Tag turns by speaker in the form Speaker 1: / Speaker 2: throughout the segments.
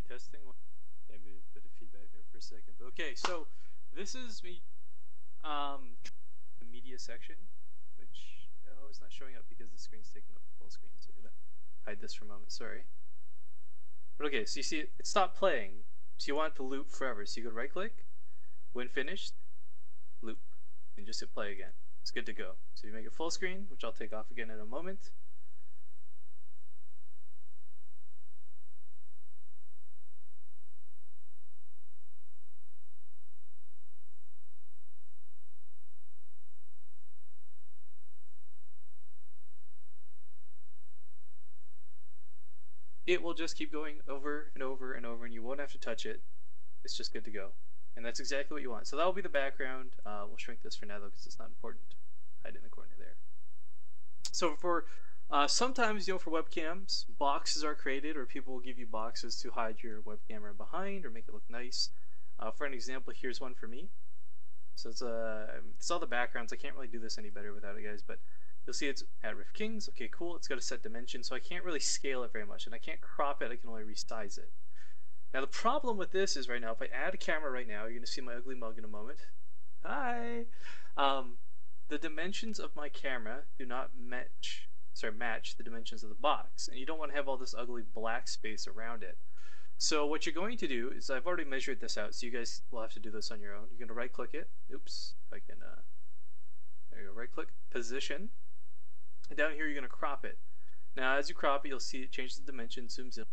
Speaker 1: testing. Maybe a bit of feedback there for a second. But okay, so this is me, the media section, which is not showing up because the screen's taking up full screen. So I'm gonna hide this for a moment. Sorry. But okay, so you see it stopped playing. So you want it to loop forever. So you go right click, when finished, loop, and just hit play again. It's good to go. So you make it full screen, which I'll take off again in a moment. It will just keep going over and over and over, and you won't have to touch it. It's just good to go. And that's exactly what you want. So that will be the background. We'll shrink this for now, though, because it's not important. Hide it in the corner there. So for sometimes, for webcams, boxes are created, or people will give you boxes to hide your web camera behind or make it look nice. For an example, here's one for me. So it's all the backgrounds. I can't really do this any better without it, guys, but you'll see it's at Rift Kings. Okay, cool. It's got a set dimension, so I can't really scale it very much, and I can't crop it. I can only resize it. Now, the problem with this is right now, if I add a camera right now, you're going to see my ugly mug in a moment. Hi! The dimensions of my camera do not match the dimensions of the box, and you don't want to have all this ugly black space around it. So what you're going to do is, I've already measured this out, so you guys will have to do this on your own. You're going to right click it. Oops, if I can, there you go, right click, position. And down here you're going to crop it. Now as you crop it, you'll see it changes the dimension, zooms in.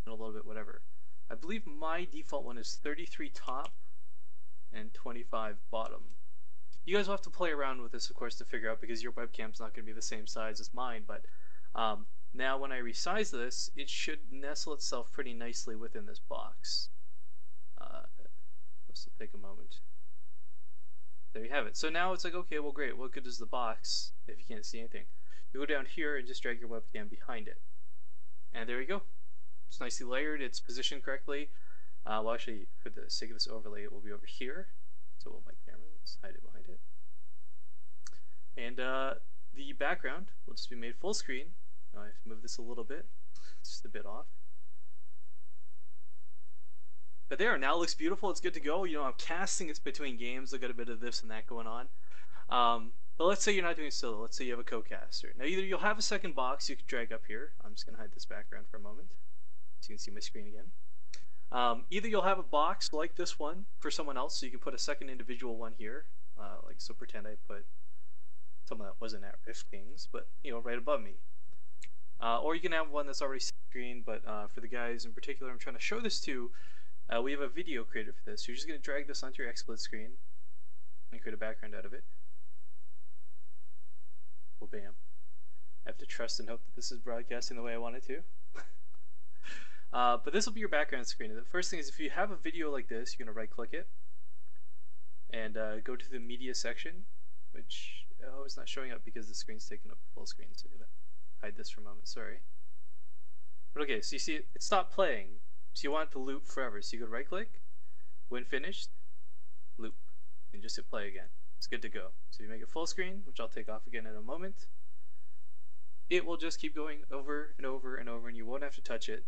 Speaker 1: A little bit, whatever. I believe my default one is 33 top and 25 bottom. You guys will have to play around with this, of course, to figure out, because your webcam's not going to be the same size as mine, but Now when I resize this, it should nestle itself pretty nicely within this box. This will take a moment. There you have it. So now it's like, okay, well great, what good is the box if you can't see anything? You go down here and just drag your webcam behind it. And there you go. It's nicely layered, it's positioned correctly. Well actually, for the sake of this overlay, it will be over here. So we'll make camera, let's hide it behind it. And the background will just be made full screen. I have to move this a little bit, it's just a bit off. But there, now it looks beautiful, it's good to go. You know, I'm casting, it's between games, I've got a bit of this and that going on. But let's say you're not doing solo, let's say you have a co-caster. Now either you'll have a second box you can drag up here. I'm just gonna hide this background for a moment so you can see my screen again. Either you'll have a box like this one for someone else, so you can put a second individual one here. Like, so pretend I put someone that wasn't at Rift Kings, but, you know, right above me. Or you can have one that's already screen, but for the guys in particular I'm trying to show this to, we have a video creator for this. So you're just going to drag this onto your XSplit screen and create a background out of it. Well, bam. I have to trust and hope that this is broadcasting the way I want it to. But this will be your background screen. And the first thing is, if you have a video like this, you're going to right click it and go to the media section, which it's not showing up because the screen's taking up full screen, so I'm going to hide this for a moment, sorry. But okay, so you see it stopped playing, so you want it to loop forever. So you go right click, when finished, loop, and just hit play again. It's good to go. So you make it full screen, which I'll take off again in a moment. It will just keep going over and over and over, and you won't have to touch it.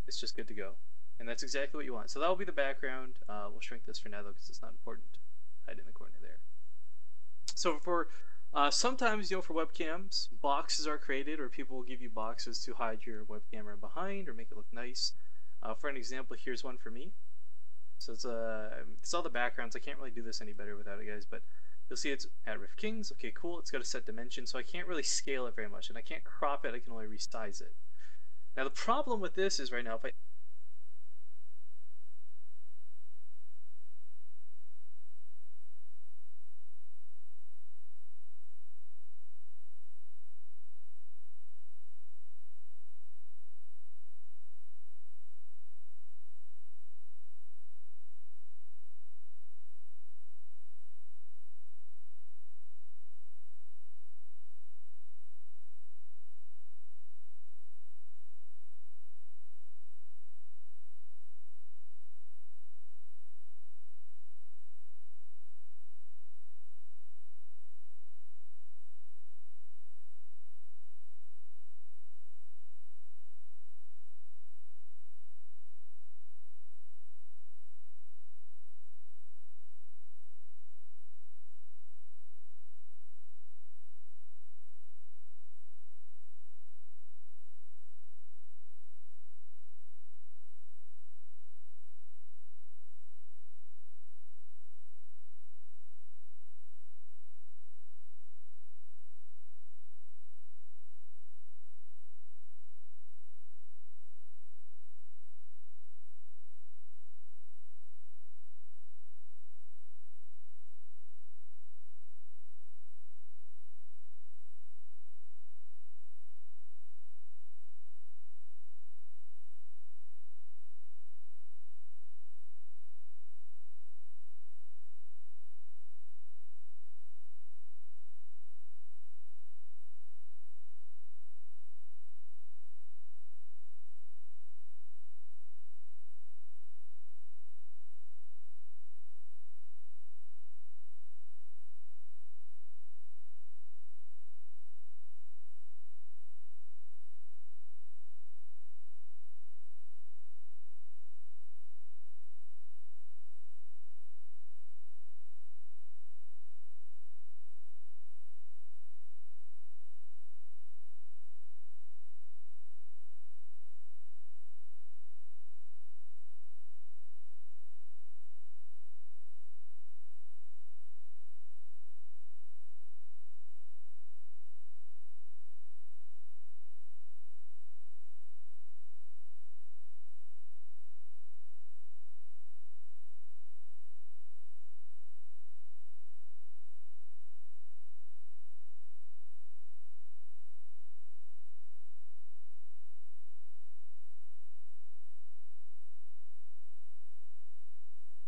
Speaker 1: It's just good to go. And that's exactly what you want. So that will be the background. We'll shrink this for now though, because it's not important. Hide it in the corner there. So for sometimes, you know, for webcams, boxes are created, or people will give you boxes to hide your web camera behind or make it look nice. For an example, here's one for me. So it's all the backgrounds. I can't really do this any better without it, guys, but you'll see it's at Rift Kings. Okay, cool. It's got a set dimension, so I can't really scale it very much, and I can't crop it. I can only resize it. Now the problem with this is right now, if I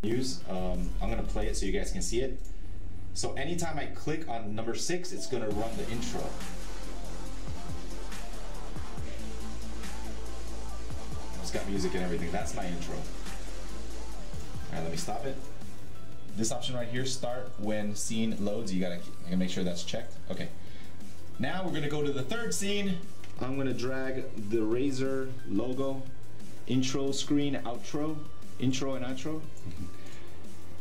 Speaker 2: use. I'm gonna play it so you guys can see it. So anytime I click on number 6, it's gonna run the intro. It's got music and everything. That's my intro. All right, let me stop it. This option right here, start when scene loads. You gotta make sure that's checked. Okay. Now we're gonna go to the third scene. I'm gonna drag the Razer logo, intro screen, outro, intro and outro,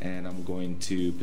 Speaker 2: and I'm going to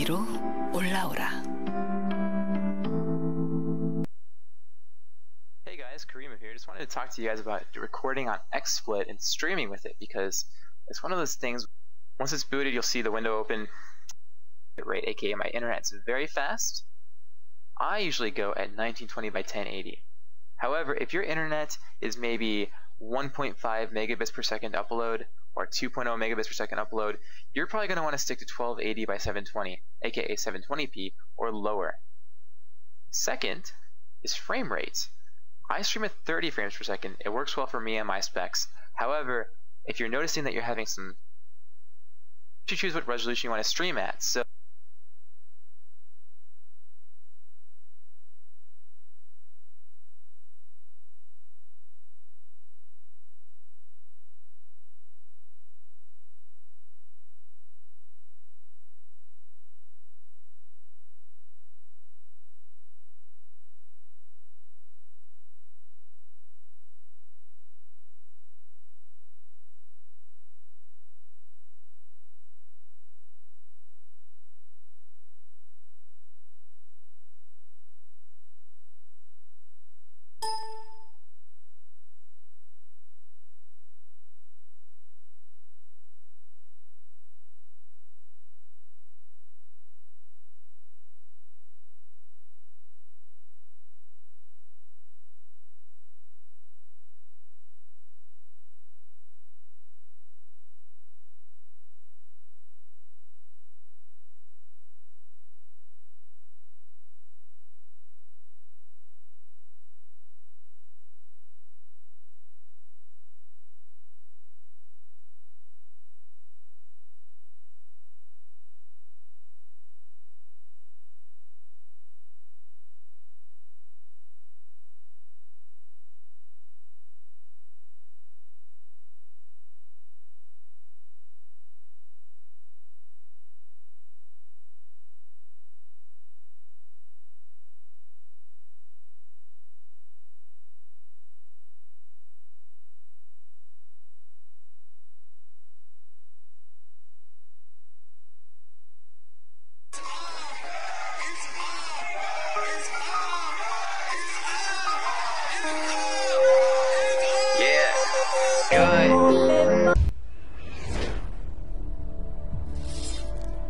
Speaker 3: 위로 올라오라.
Speaker 4: Hey guys, Karima here. Just wanted to talk to you guys about recording on XSplit and streaming with it, because it's one of those things, once it's booted, you'll see the window open rate, aka my internet's very fast. I usually go at 1920 by 1080. However, if your internet is maybe 1.5 megabits per second upload or 2.0 megabits per second upload, you're probably going to want to stick to 1280 by 720, aka 720p or lower. Second is frame rate. I stream at 30 frames per second. It works well for me and my specs. However, if you're noticing that you're having some, you choose what resolution you want to stream at. So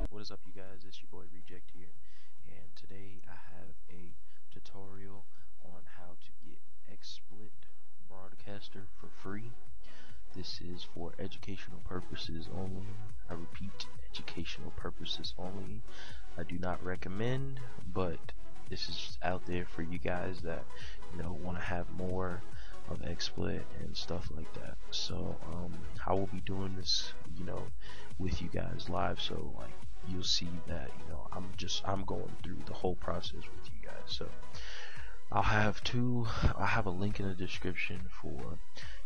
Speaker 5: What is up, you guys? It's your boy Reject here, and today I have a tutorial on how to get XSplit Broadcaster for free. This is for educational purposes only. I repeat, educational purposes only. I do not recommend, but this is out there for you guys that want to have more of XSplit and stuff like that. So I will be doing this with you guys live, so like you'll see that I'm going through the whole process with you guys. So I'll have a link in the description for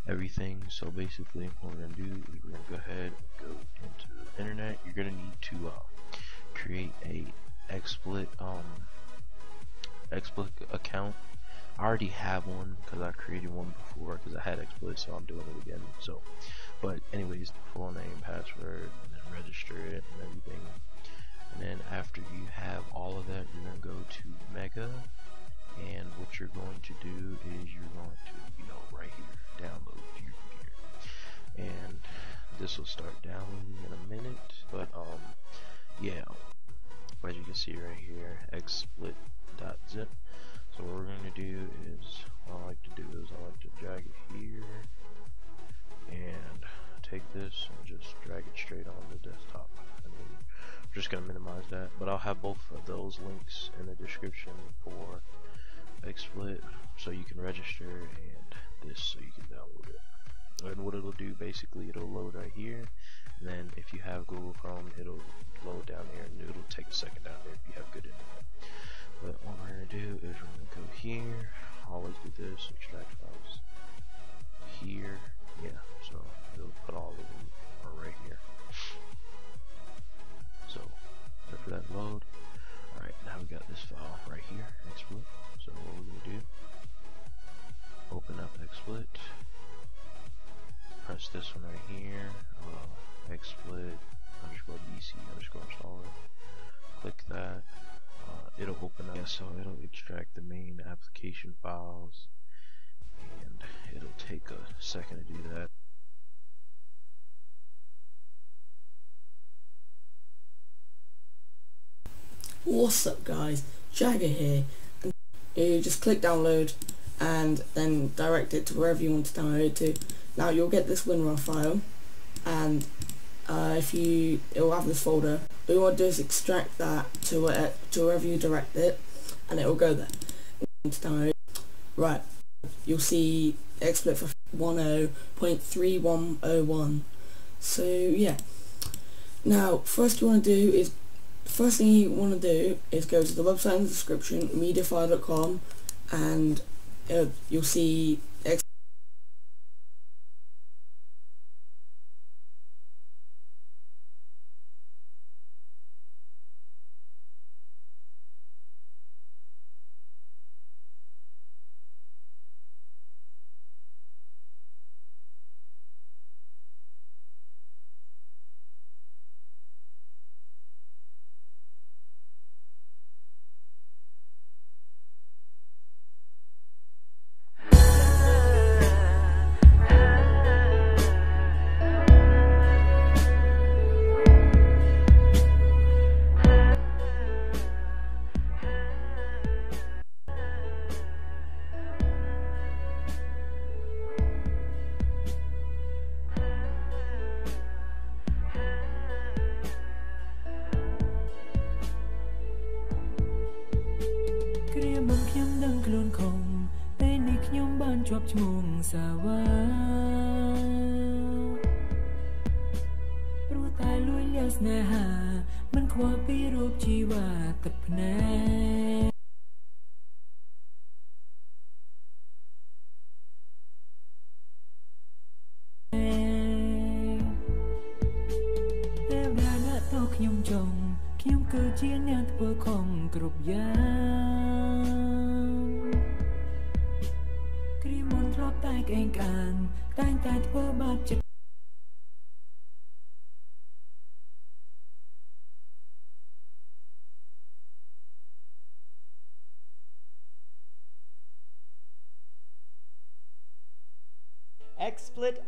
Speaker 5: everything. So basically what we're gonna do is we're gonna go ahead and go into the internet. You're gonna need to create a XSplit account. I already have one because I created one before because I had XSplit, so I'm doing it again. So but anyways, full name, password, and then register it and everything. And then after you have all of that, you're going to go to Mega, and what you're going to do is you're going to, right here, download to your computer. And this will start downloading in a minute, but yeah, as you can see right here, xsplit.zip. So what we're going to do is, what I like to do is I like to drag it here and take this and just drag it straight on the desktop. And then I'm just going to minimize that, but I'll have both of those links in the description for XSplit so you can register, and this so you can download it. And what it'll do, basically, it'll load right here, and then if you have Google Chrome, it'll load down here, and it'll take a second down there if you have good internet. But what we're going to do is we're going to go here, always do this, extract files, here, yeah, so it'll put all of them right here. So after that load, alright, now we got this file right here, XSplit. So what we're going to do, open up XSplit, press this one right here, XSplit _BC _installer, click that, it'll open up. So it'll extract the main application files, and it'll take a second to do that.
Speaker 6: What's up guys, Jagger here. You just click download and then direct it to wherever you want to download it to. Now you'll get this WinRAR file, and it will have this folder. All you want to do is extract that to wherever you direct it, and it will go there. Download. Right, you'll see XSplit for 10.3101. So yeah. Now first thing you want to do is go to the website in the description, mediafire.com, and you'll see
Speaker 7: XSplit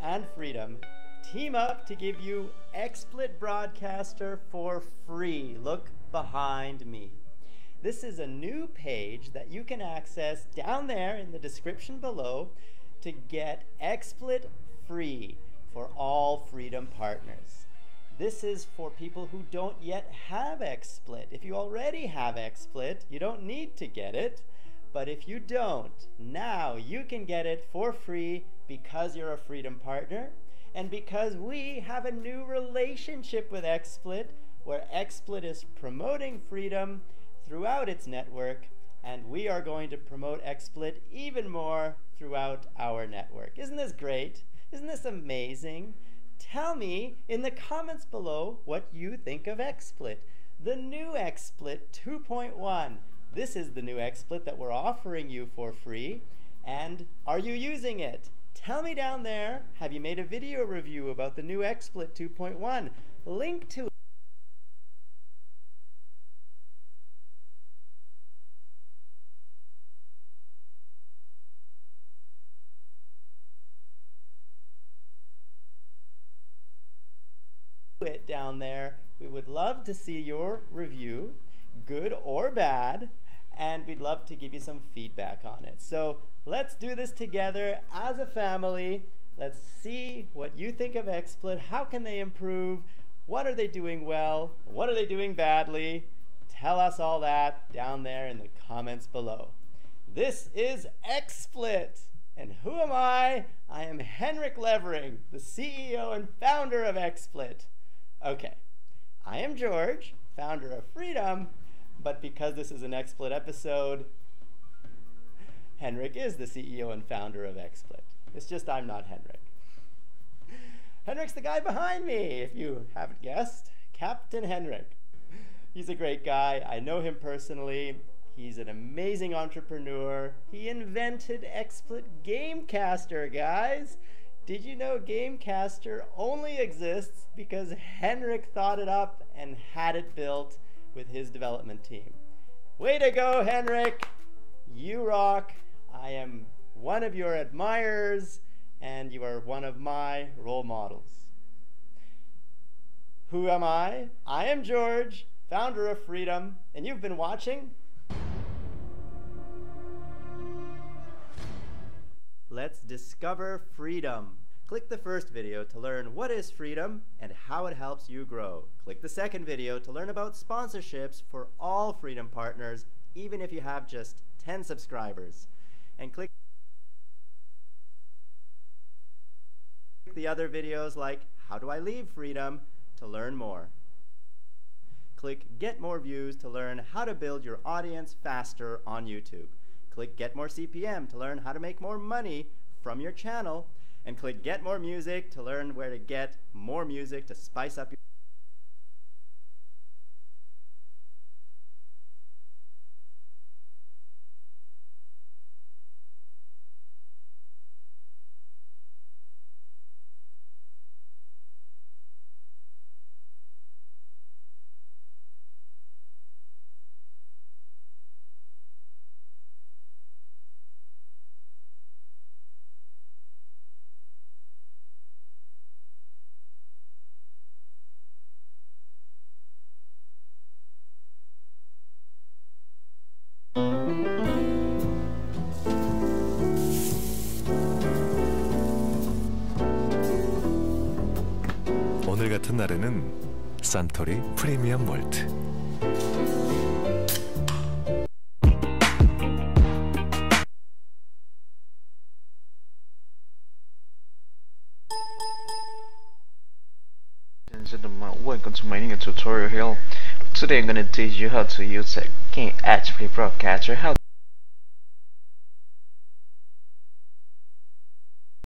Speaker 7: and Freedom team up to give you XSplit Broadcaster for free. Look behind me. This is a new page that you can access down there in the description below to get XSplit free for all Freedom partners. This is for people who don't yet have XSplit. If you already have XSplit, you don't need to get it. But if you don't, now you can get it for free because you're a Freedom partner, and because we have a new relationship with XSplit, where XSplit is promoting Freedom throughout its network, and we are going to promote XSplit even more throughout our network. Isn't this great? Isn't this amazing? Tell me in the comments below what you think of XSplit. The new XSplit 2.1. This is the new XSplit that we're offering you for free. And are you using it? Tell me down there, have you made a video review about the new XSplit 2.1? Link to it down there. We would love to see your review, good or bad, and we'd love to give you some feedback on it. So let's do this together as a family. Let's see what you think of XSplit. How can they improve? What are they doing well? What are they doing badly? Tell us all that down there in the comments below. This is XSplit. And who am I? I am Henrik Levering, the CEO and founder of XSplit. Okay, I am George, founder of Freedom, but because this is an XSplit episode, Henrik is the CEO and founder of XSplit. It's just I'm not Henrik. Henrik's the guy behind me, if you haven't guessed. Captain Henrik. He's a great guy. I know him personally. He's an amazing entrepreneur. He invented XSplit Gamecaster, guys. Did you know Gamecaster only exists because Henrik thought it up and had it built? with his development team. Way to go, Henrik! You rock! I am one of your admirers, and you are one of my role models. Who am I? I am George, founder of Freedom, and you've been watching Let's Discover Freedom. Click the first video to learn what is freedom and how it helps you grow. Click the second video to learn about sponsorships for all Freedom partners, even if you have just 10 subscribers. And click the other videos like How Do I Leave Freedom to learn more. Click Get More Views to learn how to build your audience faster on YouTube. Click Get More CPM to learn how to make more money from your channel. And click Get More Music to learn where to get more music to spice up your
Speaker 8: 오늘 같은 날에는 산토리 프리미엄 몰트.
Speaker 9: Ladies and gentlemen, welcome to my new tutorial here. Today I'm going to teach you how to use a King H3 broadcaster. How